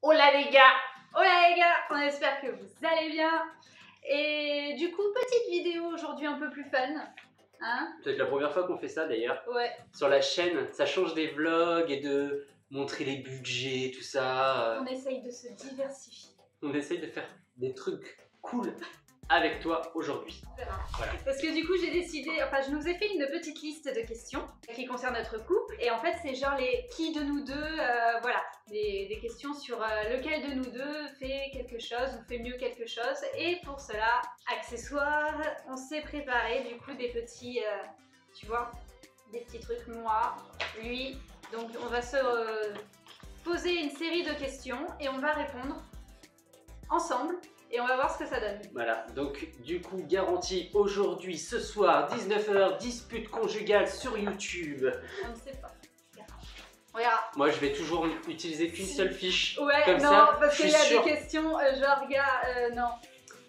Hola les gars! Hola les gars! On espère que vous allez bien. Et du coup, petite vidéo aujourd'hui un peu plus fun. Hein? C'est peut-être la première fois qu'on fait ça d'ailleurs. Ouais. Sur la chaîne, ça change des vlogs et de montrer les budgets, tout ça. On essaye de se diversifier. On essaye de faire des trucs cool avec toi aujourd'hui. Voilà. Parce que du coup j'ai décidé, enfin je nous ai fait une petite liste de questions qui concernent notre couple et en fait c'est genre les qui de nous deux, voilà, des questions sur lequel de nous deux fait quelque chose ou fait mieux quelque chose. Et pour cela, accessoires, on s'est préparé du coup des petits, tu vois, des petits trucs, moi, lui, donc on va se poser une série de questions et on va répondre ensemble. Et on va voir ce que ça donne. Voilà, donc du coup, garantie aujourd'hui, ce soir, 19h, dispute conjugale sur YouTube. On ne sait pas. On verra. Moi, je vais toujours utiliser qu'une seule fiche. Ouais, comme non, ça, parce qu'il y a des questions, genre, gars, non.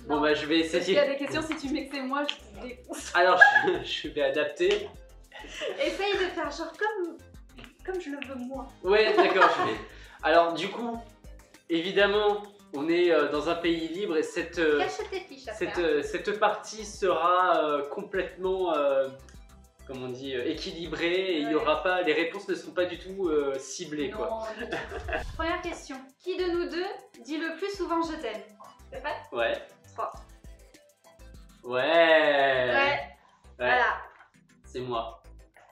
Bon, bah, je vais essayer. Parce qu'il y a des questions, si tu mets que c'est moi, je te défonce. Alors, je vais adapter. Essaye de faire genre comme je le veux moi. Ouais, d'accord, je vais. Alors, du coup, évidemment, on est dans un pays libre et cette partie sera complètement comment on dit, équilibrée et il y aura pas, les réponses ne seront pas du tout ciblées. Non, quoi. Première question. Qui de nous deux dit le plus souvent je t'aime? C'est vrai? Ouais. 3. Ouais. Voilà. C'est moi.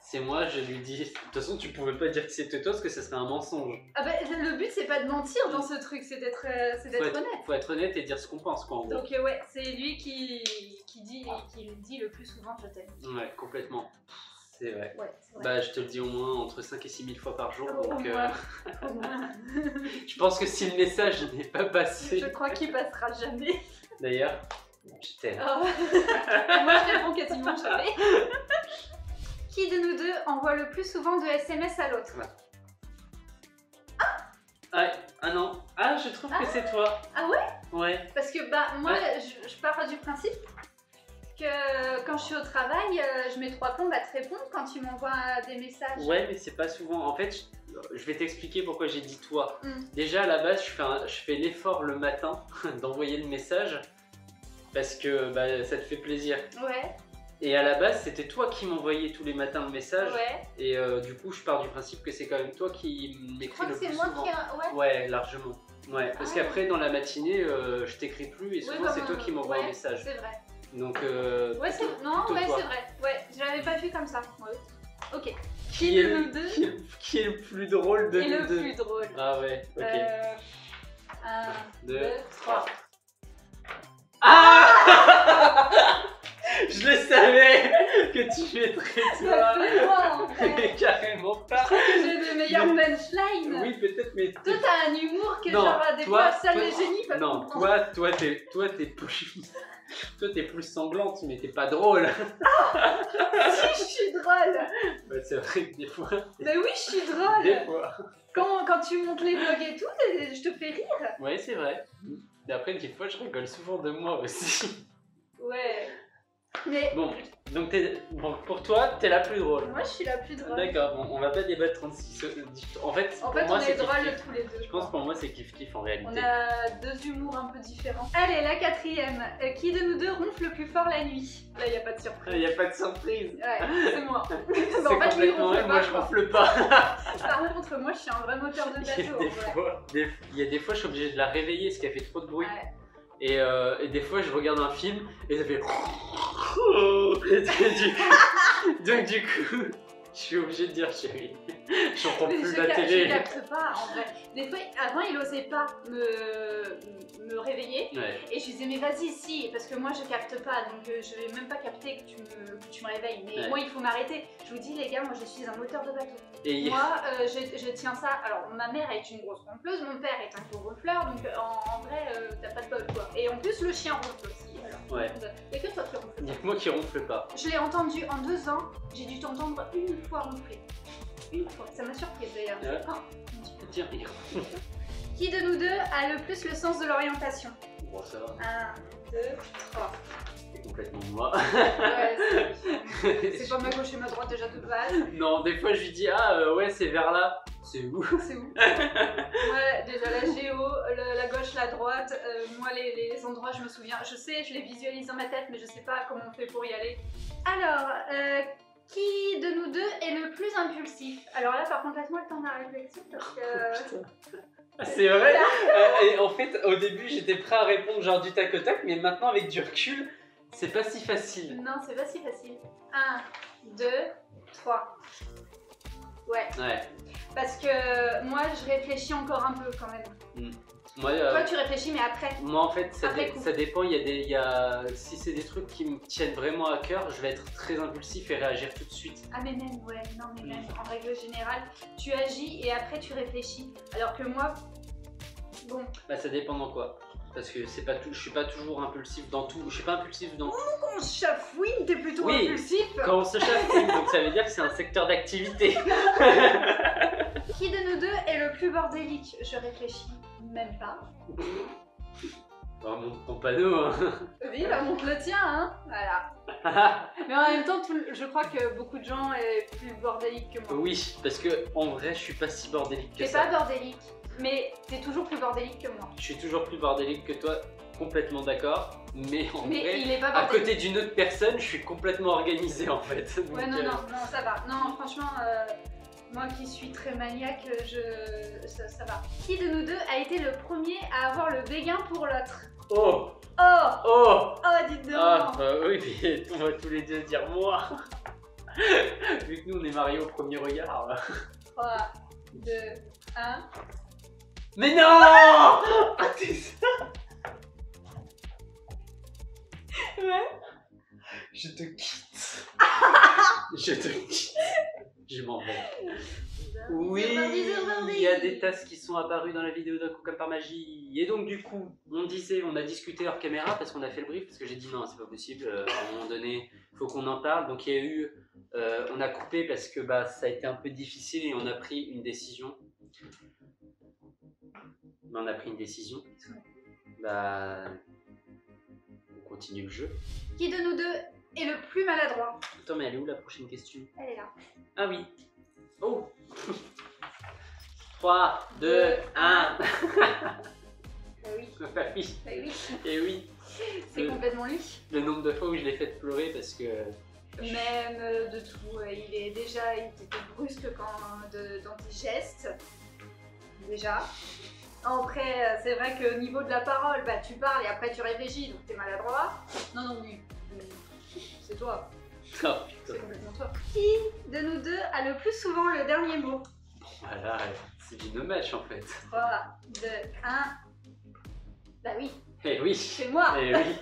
C'est moi, je lui dis. De toute façon, tu pouvais pas dire que c'était toi parce que ça serait un mensonge. Ah bah, le but c'est pas de mentir dans ce truc, c'est d'être honnête. Faut être honnête et dire ce qu'on pense, quoi. En gros. Donc ouais, c'est lui qui dit le plus souvent je t'aime. Ouais, complètement. C'est vrai. Ouais, c'est vrai. Bah, je te le dis au moins entre 5 et 6 000 fois par jour. Oh, Donc, au moins. Je pense que si le message n'est pas passé. Je crois qu'il passera jamais. D'ailleurs, je t'aime. Oh. Moi je réponds quasiment jamais. Qui de nous deux envoie le plus souvent de SMS à l'autre? Ah non. Ah, je trouve que c'est toi. Ah ouais? Ouais. Parce que bah moi je pars du principe que quand je suis au travail, je mets 3 plombes à te répondre quand tu m'envoies des messages. Ouais, mais c'est pas souvent. En fait, je vais t'expliquer pourquoi j'ai dit toi. Déjà à la base, je fais l'effort le matin d'envoyer le message parce que bah, ça te fait plaisir. Ouais. Et à la base, c'était toi qui m'envoyais tous les matins le message. Ouais. Et du coup, je pars du principe que c'est quand même toi qui m'écris le plus souvent. C'est moi qui... Ouais, largement. Ouais, parce qu'après, dans la matinée, je t'écris plus et souvent, c'est toi qui m'envoie un message. C'est vrai. Donc, ouais, c'est vrai. Ouais, je l'avais pas vu comme ça. Ouais. Ok. Qui est le plus drôle de nous deux? Le plus drôle. Ah ouais, ok. 1, 2, 3. Ah Je le savais que tu mettrais toi. C'est moi en fait. Mais carrément pas. J'ai de meilleurs punchlines. Oui, peut-être, mais... Toi, t'as un humour que non, genre des fois, ça les génies peuvent non, comprendre. toi, t'es plus... Toi, t'es plus sanglante, mais t'es pas drôle. Si, je suis drôle. Bah, c'est vrai que des fois... Mais oui, je suis drôle. Des fois. Quand tu montes les vlogs et tout, je te fais rire. Ouais, c'est vrai. Et après, des fois, je rigole souvent de moi aussi. Ouais. Mais... Bon, donc pour toi, t'es la plus drôle. Moi, je suis la plus drôle. D'accord, bon, on va pas débattre 36... En fait, on moi, est drôles tous les deux. Je pense pour moi, c'est kiff-kiff en réalité. On a 2 humours un peu différents. Allez, la 4e. Qui de nous deux ronfle le plus fort la nuit? Là, il n'y a pas de surprise. Il n'y a pas de surprise. Ouais, c'est moi. C'est complètement vrai, moi je ronfle pas. Par contre, moi, je suis un vrai moteur de bateau. Il y a des fois, je suis obligée de la réveiller parce qu'elle fait trop de bruit. Ouais. Et des fois, je regarde un film et ça fait... Donc du coup, je suis obligée de dire chérie, j'entends plus la télé. Je capte pas en vrai. Des fois, avant, il osait pas me réveiller. Ouais. Et je disais, mais vas-y, si, parce que moi, je capte pas. Donc, je vais même pas capter que tu me réveilles. Mais moi, il faut m'arrêter. Je vous dis, les gars, moi, je suis un moteur de bateau. Et moi, je tiens ça. Alors, ma mère est une grosse ronfleuse, mon père est un gros ronfleur. Donc, en vrai, t'as pas de bol, quoi. Et en plus, le chien ronfle aussi. Alors, ouais. Et que toi qui ronfle? Dites-moi qui ronfle pas. Je l'ai entendu en 2 ans, j'ai dû t'entendre une fois ronfler. Une fois. Ça m'a surprise d'ailleurs. Ouais. Tiens, qui de nous deux a le plus le sens de l'orientation? Bon, ça va. 1, 2, 3. C'est complètement moi. Ouais, c'est pas ma gauche et ma droite déjà de base. Non, des fois je lui dis, ah ouais, c'est vers là. C'est où? C'est où? Ouais, déjà la géo, la gauche, la droite. Moi, les endroits, je me souviens. Je sais, je les visualise dans ma tête, mais je sais pas comment on fait pour y aller. Alors, qui de nous deux est le plus impulsif? Alors là, par contre, laisse-moi le temps de la réflexion parce que. C'est vrai. Et en fait, au début, j'étais prêt à répondre genre du tac au tac, mais maintenant, avec du recul, c'est pas si facile. Non, c'est pas si facile. 1, 2, 3. Ouais. Ouais. Parce que moi, je réfléchis encore un peu quand même. Moi, Toi, tu réfléchis, mais après. Moi, en fait, ça dépend. Si c'est des trucs qui me tiennent vraiment à cœur, je vais être très impulsif et réagir tout de suite. Ah, mais même, ouais, non, mais même, en règle générale, tu agis et après tu réfléchis. Alors que moi, bon. Bah, ça dépend dans quoi. Parce que c'est pas tout, je suis pas toujours impulsif dans tout. Je suis pas impulsif dans tout. On se chafouine, t'es plutôt impulsif. Quand on se chafouine, donc ça veut dire que c'est un secteur d'activité. Qui de nous deux est le plus bordélique? Je réfléchis même pas. Bah, montre ton panneau. Hein. Oui, bah montre le tien, hein. Voilà. Mais en même temps, je crois que beaucoup de gens sont plus bordéliques que moi. Oui, parce que en vrai, je suis pas si bordélique que ça. T'es pas bordélique, mais t'es toujours plus bordélique que moi. Je suis toujours plus bordélique que toi, complètement d'accord. Mais en vrai, il est pas à côté d'une autre personne, je suis complètement organisé en fait. Donc, ouais, non, ça va. Non, franchement, moi qui suis très maniaque, ça va. Qui de nous deux a été le premier à avoir le béguin pour l'autre? Oh! Oh! Oh! Oh, dites donc! Ah, bah oui, mais on va tous les deux dire moi. Vu que nous on est mariés au premier regard. 3, 2, 1. Mais non! Ah, t'es ça? Ouais. Je te quitte. Je te quitte. Je m'en vais. Oui, il y a des tasses qui sont apparues dans la vidéo d'un coup comme par magie. Et donc du coup, on a discuté hors caméra parce qu'on a fait le brief, parce que j'ai dit non, c'est pas possible, à un moment donné, il faut qu'on en parle. Donc il y a eu, on a coupé parce que bah, ça a été un peu difficile et on a pris une décision. On a pris une décision. Bah, on continue le jeu. Qui de nous deux est le plus maladroit? Attends, mais elle est où la prochaine question? Elle est là. Ah oui. Oh. 3, 2, 1. Bah oui. Bah oui. Bah oui. Et oui. C'est complètement lui. Le nombre de fois où je l'ai fait pleurer parce que... Même de tout. Il était brusque dans tes gestes. Déjà. Après, c'est vrai que au niveau de la parole, bah tu parles et après tu réfléchis, donc t'es maladroit. Non, oui. C'est toi. Oh, putain. C'est complètement toi. Qui de nous deux a le plus souvent le dernier mot? Voilà, c'est du no match en fait. 3, 2, 1. Bah oui. Eh oui. C'est moi. Eh oui.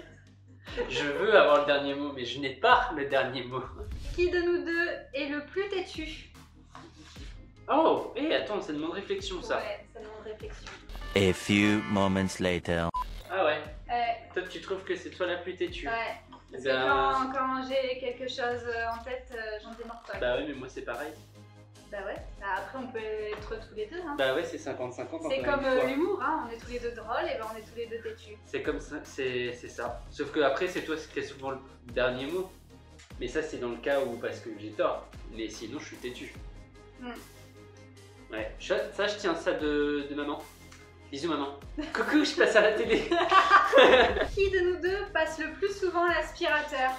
Je veux avoir le dernier mot, mais je n'ai pas le dernier mot. Qui de nous deux est le plus têtu? Oh, attends, ça demande réflexion ça. Ouais, ça demande réflexion. A few moments later. Ah ouais. Toi, tu trouves que c'est toi la plus têtue? Ouais. Parce que Ben... quand j'ai quelque chose en tête, j'en démords pas. Bah oui, mais moi c'est pareil. Bah ouais. Bah après, on peut être tous les deux. Hein. Bah ouais, c'est 50-50. C'est comme l'humour, hein. On est tous les deux drôles et ben on est tous les deux têtus. C'est comme ça, c'est ça. Sauf que après, c'est toi qui as souvent le dernier mot. Mais ça, c'est dans le cas où parce que j'ai tort. Mais sinon, je suis têtu. Ouais. Ça, je tiens ça de maman. Bisous maman. Coucou, je passe à la télé. Qui de nous deux passe le plus souvent l'aspirateur?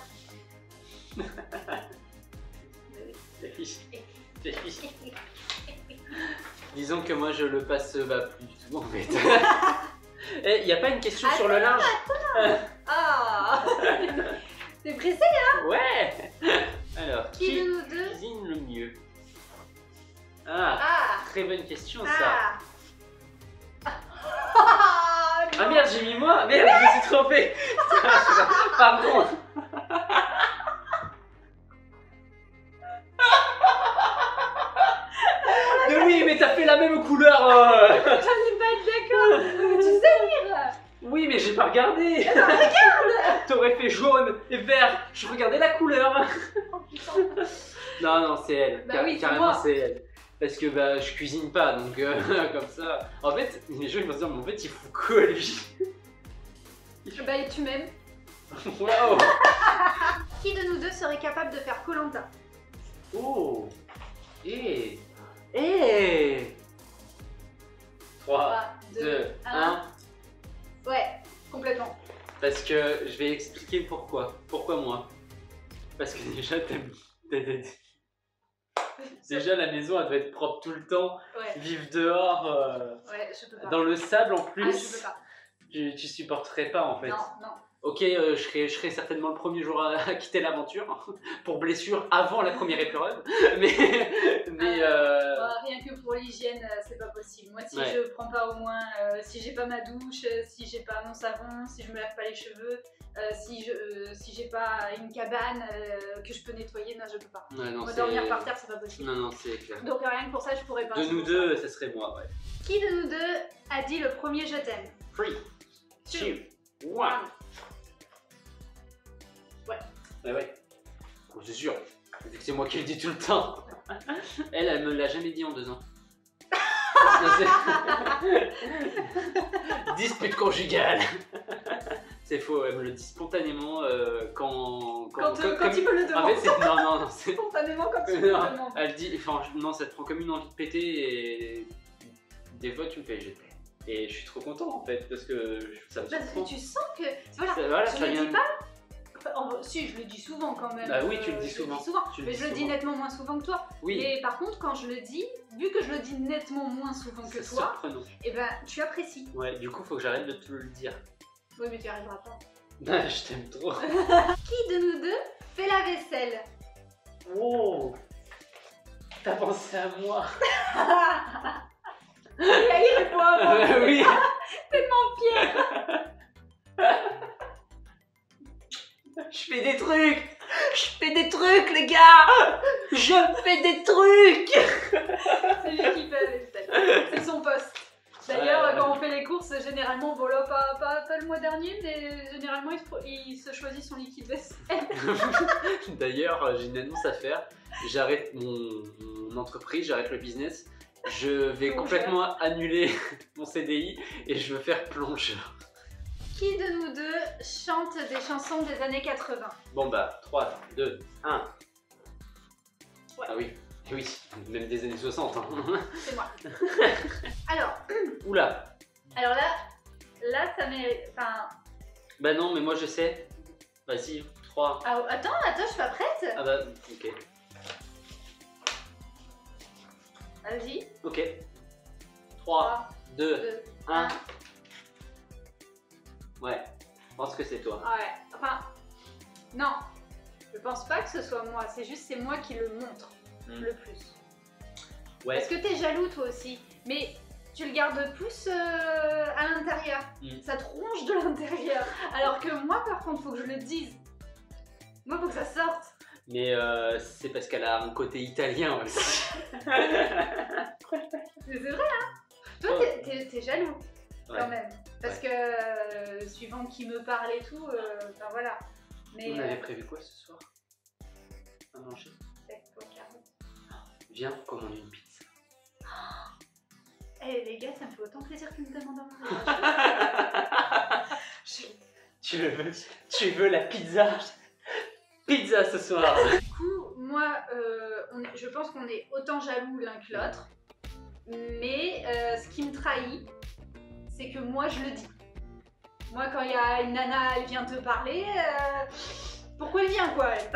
Disons que moi je le passe plus du tout en fait. Il n'y a pas une question sur le linge? Ah. T'es pressé là? Ouais. Alors, qui de nous deux cuisine le mieux? Très bonne question ça. Ah merde, j'ai mis moi. Merde, je me suis trompé. Pardon. Mais oui, mais t'as fait la même couleur. J'allais pas être d'accord. Tu sais lire. Oui, mais j'ai pas regardé. Regarde. T'aurais fait jaune et vert. Je regardais la couleur. Oh putain. Non, c'est elle. Bah oui, carrément, c'est elle. Parce que bah, je cuisine pas, donc comme ça. En fait, les gens ils vont se dire, mais en fait, il fout quoi lui? Bah, et tu m'aimes. Waouh. Qui de nous deux serait capable de faire Koh-Lanta? Oh. Et 3, 2, 2, 1. Ouais, complètement. Parce que je vais expliquer pourquoi. Pourquoi moi? Parce que déjà, déjà la maison elle doit être propre tout le temps, Ouais. vivre dehors, Ouais, je peux pas. dans le sable en Ah, plus. je peux pas. Tu supporterais pas en fait. Non, non. Ok, je serais certainement le premier jour à quitter l'aventure pour blessure avant la première épreuve, mais Rien que pour l'hygiène, c'est pas possible. Moi, si Ouais. je prends pas au moins, si j'ai pas ma douche, si j'ai pas mon savon, si je me lave pas les cheveux, si j'ai pas une cabane que je peux nettoyer, non, je peux pas. ouais, non, Moi, c'est... dormir par terre, c'est pas possible. Non, non, c'est clair. Donc rien que pour ça, je pourrais pas. De nous deux, ça serait moi, ouais. Qui de nous deux a dit le premier je t'aime? 3, 2, 1. Ouais, ouais. Oh, c'est sûr. Vu que c'est moi qui le dis tout le temps. Elle me l'a jamais dit en 2 ans. Dispute conjugale. C'est faux, elle me le dit spontanément quand il me le demande. En fait, c'est... Non, c'est... Spontanément quand tu me le Non, demandes. elle dit... Enfin, non, ça te prend comme une envie de péter et... Des fois, tu me fais jeter. Et je suis trop content, en fait, parce que ça me Parce surprend. que tu sens que. Voilà, Voilà, je ça le vient- dis pas. Enfin, si, je le dis souvent quand même. Bah oui, tu le dis je souvent. Tu le Mais dis je le dis souvent. nettement moins souvent que toi. Oui, Mais par contre, quand je le dis, vu que je le dis nettement moins souvent que c'est toi, surprenant. et ben tu apprécies. Ouais, du coup, faut que j'arrête de te le dire. Oui, mais tu y arriveras pas. Ah, je t'aime trop. Qui de nous deux fait la vaisselle? Wow. T'as pensé à moi. Il répond à moi. Oui. Tellement fier. Je fais des trucs. Je fais des trucs, les gars. Je fais des trucs. C'est lui qui fait la vaisselle. C'est son poste. D'ailleurs, Ouais. quand on fait les courses, généralement, bon là, pas le mois dernier, mais généralement, il se choisit son liquide vaisselle. D'ailleurs, j'ai une annonce à faire. J'arrête mon entreprise, j'arrête le business. Je vais complètement annuler mon CDI et je veux faire plongeur. Qui de nous deux chante des chansons des années 80? Bon bah, 3, 2, 1. Ouais. Ah oui, oui, même des années 60. Hein. C'est moi. Alors Oula. là, ça mérite. Enfin. Bah non, mais moi je sais. Vas-y, 3. Ah, attends, je suis pas prête. Ah bah, ok. Vas-y. Ok. 3, 2, 2, 1. Ouais, je pense que c'est toi. Ouais. Enfin. Non. Je pense pas que ce soit moi. C'est juste c'est moi qui le montre le plus. Ouais. Parce que t'es jaloux toi aussi. Mais tu le gardes plus à l'intérieur. Ça te ronge de l'intérieur. Alors que moi, par contre, faut que je le dise. Moi, faut que ça sorte. Mais c'est parce qu'elle a un côté italien aussi. C'est vrai, hein. Toi, t'es jaloux, quand Ouais. même. Parce que, suivant qui me parle et tout, enfin voilà. Mais, On avait prévu quoi ce soir? À manger? Viens, on commande une pizza. Eh les gars, ça me fait autant plaisir qu'ils me demandent en mariage. Tu veux la pizza? Pizza ce soir. Du coup, moi, je pense qu'on est autant jaloux l'un que l'autre. Mais ce qui me trahit, c'est que moi, je le dis. Moi, quand il y a une nana, elle vient te parler, pourquoi elle vient, quoi, elle?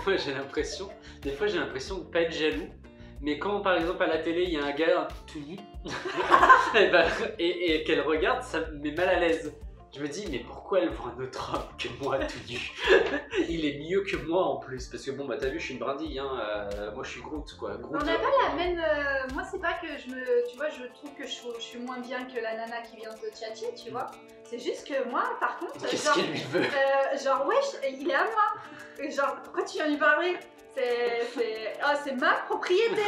Moi j'ai l'impression, des fois j'ai l'impression de pas être jaloux. Mais quand par exemple à la télé il y a un gars tout nu et qu'elle regarde, ça me met mal à l'aise. Je me dis mais pourquoi elle voit un autre homme que moi tout nu? Il est mieux que moi en plus parce que bon bah t'as vu je suis une brindille hein, moi je suis Groot quoi. Groot, On n'a pas la même. Moi, c'est pas que tu vois, je trouve que je suis moins bien que la nana qui vient de tchatcher, tu vois. C'est juste que moi, par contre, Qu'est-ce genre, qu'elle lui veut? genre, wesh, il est à moi. Et genre, pourquoi tu viens lui parler? C'est ma propriété.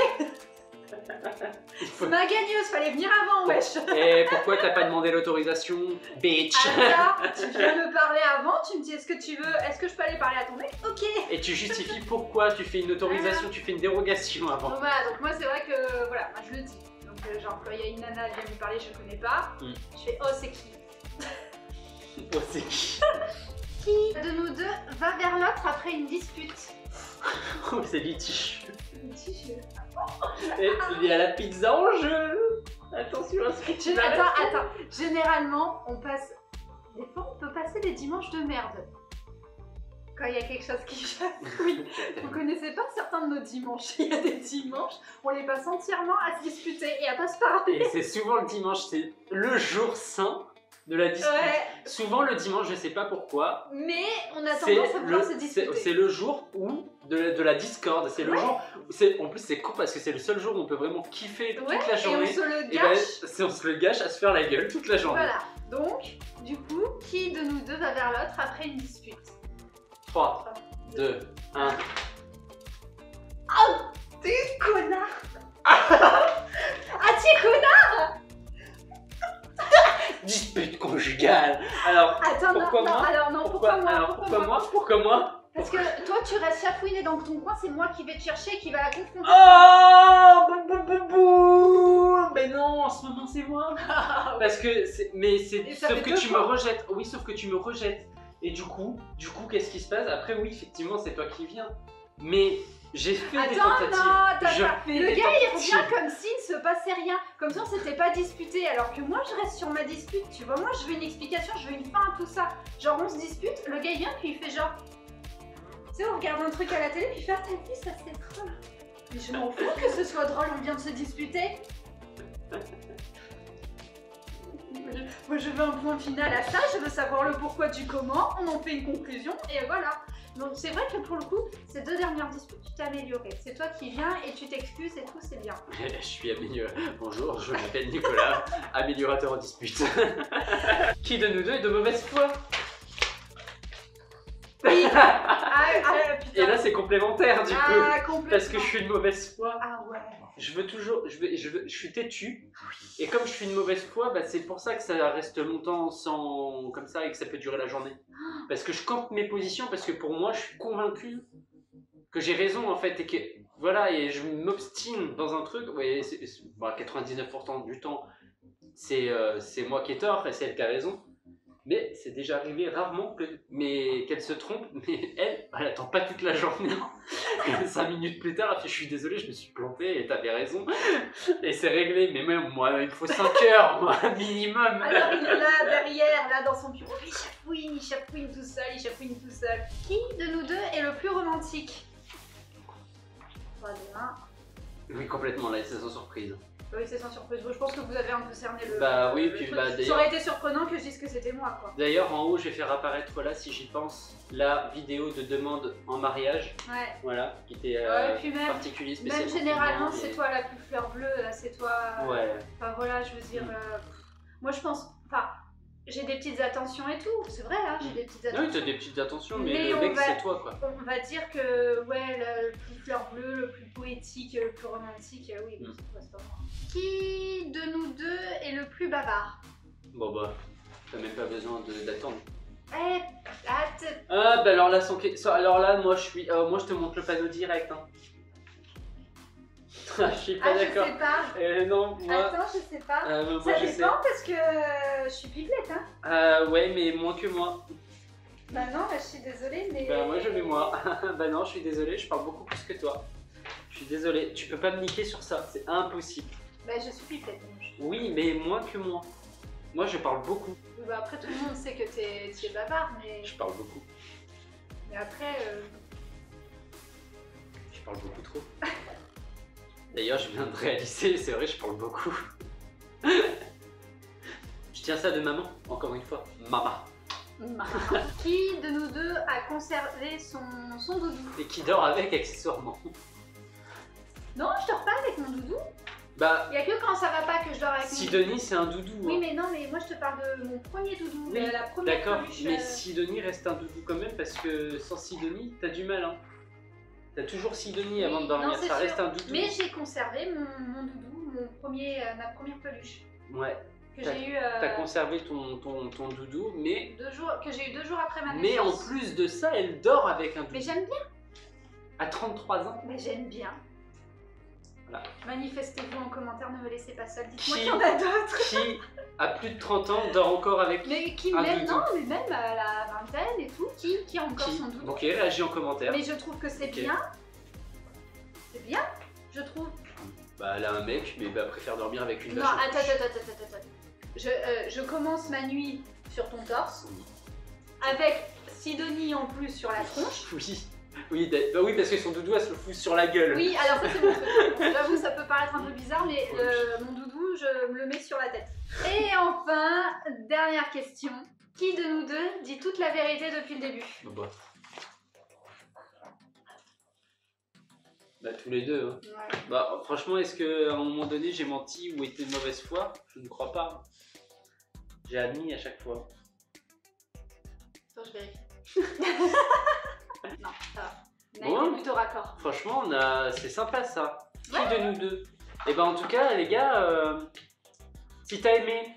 C'est ma gagneuse, fallait venir avant, wesh. Et pourquoi t'as pas demandé l'autorisation, bitch? Ah, ça, tu viens me parler avant, tu me dis est-ce que je peux aller parler à ton mec? Ok. Et tu justifies pourquoi tu fais une autorisation, tu fais une dérogation avant. Donc voilà, donc moi c'est vrai que voilà, moi je le dis. Donc genre quand il y a une nana, elle vient lui parler, je connais pas. Je fais oh c'est qui? Oh c'est qui? Qui de nous deux va vers l'autre après une dispute? Oh c'est litige. Oh Et il y a la pizza en jeu. Attention à ce que tu vas Attends. Généralement, on passe... Des fois, on peut passer des dimanches de merde. Quand il y a quelque chose qui chafouine. Vous connaissez pas certains de nos dimanches? Il y a des dimanches, on les passe entièrement à se disputer et à pas se parler. Et c'est souvent le dimanche, c'est le jour saint de la dispute. Ouais. Souvent le dimanche, je sais pas pourquoi. Mais on a tendance à pouvoir se disputer. C'est le jour où de la discorde. C'est le jour. En plus, c'est con parce que c'est le seul jour où on peut vraiment kiffer toute la journée. Et on se le Et ben, gâche. on se le gâche à se faire la gueule toute la journée. Voilà. Donc, du coup, qui de nous deux va vers l'autre après une dispute? 3, 2, 1. Oh, t'es connard. Ah, t'es connard. Dispute conjugale. Alors, Attends, pourquoi moi? alors non, pourquoi moi? Pourquoi moi? Parce que toi, tu restes chafouiné dans ton coin, c'est moi qui vais te chercher et qui va la confronter. Oh, mais non, en ce moment c'est moi. Parce que sauf que tu me rejettes. Oui, sauf que tu me rejettes. Et du coup, qu'est-ce qui se passe? Après, oui, effectivement, c'est toi qui viens. Mais j'ai fait des tentatives. Le gars, il revient comme s'il ne se passait rien. Comme si on s'était pas disputé. Alors que moi, je reste sur ma dispute. Tu vois, moi, je veux une explication, je veux une fin à tout ça. Genre, on se dispute, le gars, il vient, puis il fait genre... Tu sais, on regarde un truc à la télé, puis il fait « T'as vu, ça c'est drôle. » Mais je m'en fous que ce soit drôle, on vient de se disputer. Moi, je veux un point final à ça, je veux savoir le pourquoi du comment, on en fait une conclusion, et voilà. Donc c'est vrai que pour le coup, ces 2 dernières disputes, tu t'es amélioré. C'est toi qui viens et tu t'excuses et tout, c'est bien. Je suis amélioré. Bonjour, je m'appelle Nicolas, améliorateur en dispute. Qui de nous deux est de mauvaise foi? Oui. Putain. Et là c'est complémentaire du coup. Complètement. Parce que je suis de mauvaise foi. Ah ouais. Je veux toujours, je suis têtu. Et comme je suis de mauvaise foi, bah, c'est pour ça que ça reste longtemps comme ça et que ça peut durer la journée. Parce que je campe mes positions, parce que pour moi, je suis convaincu que j'ai raison en fait et que voilà, et je m'obstine dans un truc. Ouais, 99% du temps, c'est moi qui ai tort et c'est elle qui a raison. Mais c'est déjà arrivé rarement qu'elle se trompe, mais elle attend pas toute la journée. 5 minutes plus tard, elle fait « Je suis désolé, je me suis planté et t'avais raison. » Et c'est réglé, mais même moi, il faut 5 heures, moi, minimum. Alors il est là, derrière, là, dans son bureau, il chafouine tout seul, Qui de nous deux est le plus romantique? 3, 2, 1. Oui, complètement, là, c'est sans surprise. Oui, c'est sans surprise. Je pense que vous avez un peu cerné le. Bah oui, le puis truc. bah d'ailleurs. Ça aurait été surprenant que je dise que c'était moi, quoi. D'ailleurs, en haut, je vais faire apparaître là, si j'y pense, la vidéo de demande en mariage. Ouais. Voilà, qui était puis même, particulier, spécial. même généralement, c'est toi la plus fleur bleue, là, c'est toi. Ouais. Enfin voilà, je veux dire. Moi, je pense. Enfin, j'ai des petites attentions et tout, c'est vrai, hein, j'ai des petites attentions. Oui, t'as des petites attentions, mais Mais le mec, c'est toi, quoi. On va dire que, ouais, le plus fleur bleue, le plus poétique, le plus romantique, oui, c'est pas moi. Qui de nous deux est le plus bavard? Bon bah, t'as même pas besoin d'attendre. Ah, bah alors là, moi je te montre le panneau direct. Hein. Je suis pas d'accord. Je sais pas. Non, moi. Attends, je sais pas. Moi, ça je dépend sais. parce que je suis pipelette, hein. Ouais, mais moins que moi. Bah non, je suis désolée, mais. Bah moi je mets moi. Bah non, je suis désolé, je parle beaucoup plus que toi. Je suis désolé, tu peux pas me niquer sur ça, c'est impossible. Bah je suis pipelette. Oui, mais moins que moi. Moi je parle beaucoup. Bah après tout le monde sait que tu es bavard, mais. Je parle beaucoup. Mais après. Je parle beaucoup trop. D'ailleurs, je viens de réaliser, c'est vrai, je parle beaucoup. Je tiens ça de maman, encore une fois. Maman. Qui de nous deux a conservé son doudou? Et qui dort avec accessoirement. Non, je dors pas avec mon doudou. Bah. Il y a que quand ça va pas que je dors avec mon doudou. Sidonie, c'est un doudou. Oui, hein. mais non, mais moi je te parle de mon premier doudou. Oui, la première d'accord, peluche. mais Sidonie reste un doudou quand même parce que sans Sidonie, t'as du mal. Hein. T'as toujours Sidonie avant de dormir, ça reste un doudou. Mais j'ai conservé mon doudou, ma première peluche. Ouais. Que j'ai eu. T'as conservé ton doudou, mais. Que j'ai eu 2 jours après ma naissance. Mais en plus de ça, elle dort avec un doudou. Mais j'aime bien. À 33 ans. Mais j'aime bien. Voilà. Manifestez-vous en commentaire, ne me laissez pas seule. Dites-moi qu'il y en a d'autres. Qui, à plus de 30 ans, dort encore avec mais qui un même, doudou. non, mais même à la vingtaine et tout, qui a encore son doudou. Ok, réagis en commentaire. Mais je trouve que c'est bien. C'est bien. Je trouve Bah, elle a un mec, mais bah, préfère dormir avec une Non, vache. attends. Je commence ma nuit sur ton torse, avec Sidonie en plus sur la tronche. Oui, bah oui, parce que son doudou, elle se le fout sur la gueule. Oui, alors ça c'est mon truc. J'avoue, ça peut paraître un peu bizarre, mais mon doudou, je me le mets sur la tête. Et enfin, dernière question. Qui de nous deux dit toute la vérité depuis le début? Bah, tous les deux. Hein. Ouais. Bah, franchement, est-ce qu'à un moment donné, j'ai menti ou été de mauvaise foi? Je ne crois pas. J'ai admis à chaque fois. Attends, je vérifie. Non, ça va. On a Bon. été plutôt raccord. Franchement, c'est sympa ça. Ouais. Qui de nous deux? Et ben en tout cas, les gars, si t'as aimé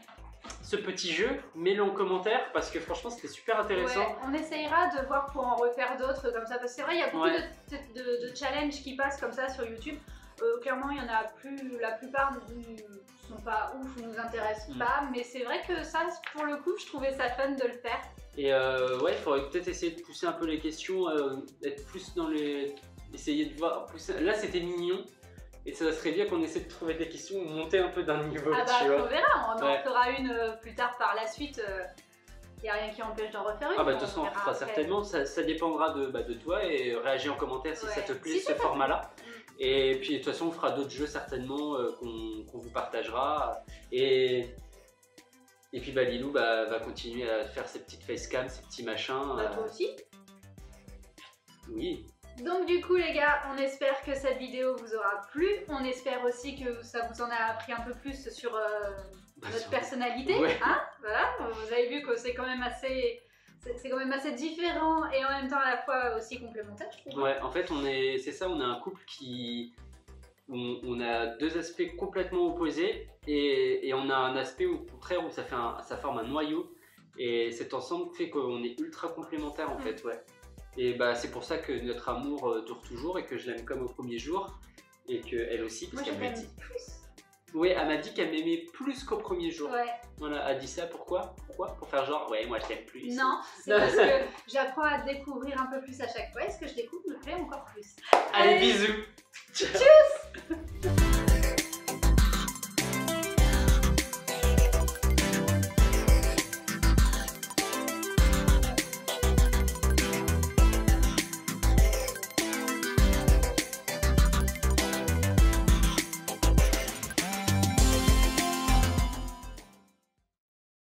ce petit jeu, mets-le en commentaire parce que franchement, c'était super intéressant. Ouais, on essayera de voir pour en refaire d'autres comme ça. Parce que c'est vrai, il y a beaucoup de challenges qui passent comme ça sur YouTube. Clairement, il y en a plus. La plupart ne sont pas ouf ou nous intéressent pas. Mais c'est vrai que ça, pour le coup, je trouvais ça fun de le faire. Et ouais, il faudrait peut-être essayer de pousser un peu les questions, être plus dans les... Essayer de voir... Pousser... Là, c'était mignon. Et ça serait bien qu'on essaie de trouver des questions ou monter un peu d'un niveau, Ah bah, tu vois. on verra. On en fera une plus tard par la suite. Il n'y a rien qui empêche d'en refaire une. Ah bah de toute façon on verra fera après. certainement, ça dépendra de toi et réagis en commentaire si ça te plaît Si ce ça te format là. Et puis de toute façon on fera d'autres jeux certainement qu'on vous partagera. Et puis bah Lilou va continuer à faire ses petites facecam, ses petits machins. Bah, toi aussi. Oui. Donc du coup les gars, on espère que cette vidéo vous aura plu. On espère aussi que ça vous en a appris un peu plus sur notre personnalité. Ouais. Hein, voilà, vous avez vu que c'est quand même assez... C'est quand même assez différent et en même temps à la fois aussi complémentaire, je trouve. Ouais, en fait c'est ça, on est un couple on a deux aspects complètement opposés et on a un aspect au contraire où ça forme un noyau et cet ensemble fait qu'on est ultra complémentaires en fait, ouais. Et bah c'est pour ça que notre amour dure toujours et que je l'aime comme au premier jour et qu'elle aussi, parce qu'elle m'a dit plus. Oui, elle m'a dit qu'elle m'aimait plus qu'au premier jour. Ouais. Voilà, elle a dit ça pourquoi? Pour faire genre ouais moi je t'aime plus. Non, c'est parce que j'apprends à découvrir un peu plus à chaque fois et ce que je découvre me plaît encore plus. Allez bisous. Tchuss.